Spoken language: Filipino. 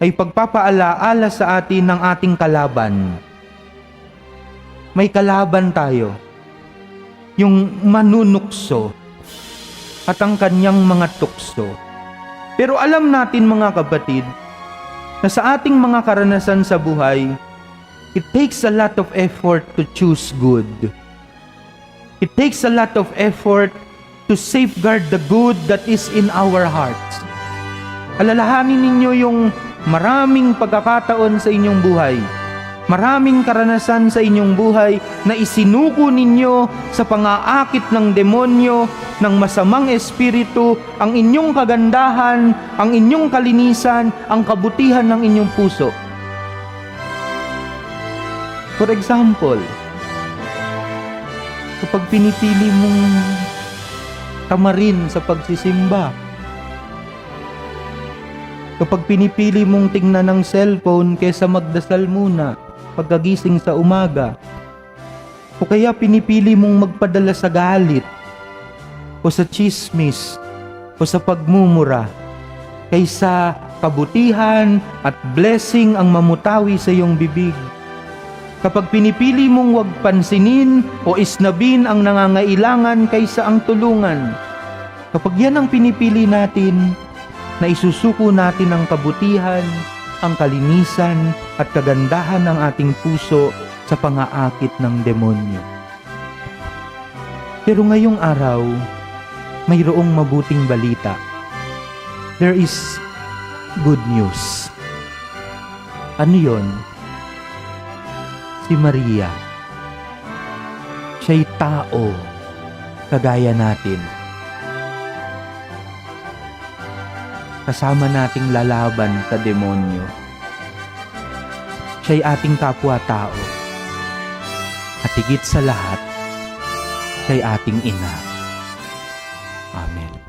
ay pagpapaalaala sa atin ng ating kalaban. May kalaban tayo, yung manunukso at ang kanyang mga tukso. Pero alam natin mga kapatid, na sa ating mga karanasan sa buhay, it takes a lot of effort to choose good. It takes a lot of effort to safeguard the good that is in our hearts. Alalahanin ninyo yung maraming pagkakataon sa inyong buhay, maraming karanasan sa inyong buhay na isinuko ninyo sa pang-aakit ng demonyo, ng masamang espiritu, ang inyong kagandahan, ang inyong kalinisan, ang kabutihan ng inyong puso. For example, kapag pinipili mong tamarin sa pagsisimba, kapag pinipili mong tingnan ng cellphone kaysa magdasal muna pagkagising sa umaga, o kaya pinipili mong magpadala sa galit o sa chismis o sa pagmumura kaysa kabutihan at blessing ang mamutawi sa iyong bibig. Kapag pinipili mong wag pansinin o isnabin ang nangangailangan kaysa ang tulungan, kapag yan ang pinipili natin, na isusuko natin ang kabutihan, ang kalinisan at kagandahan ng ating puso sa pang-aakit ng demonyo. Pero ngayong araw, mayroong mabuting balita. There is good news. Ano yon? Si Maria. Siya'y tao, kagaya natin. Kasama nating lalaban sa demonyo. Siya'y ating kapwa-tao. At higit sa lahat, siya'y ating ina. Amen.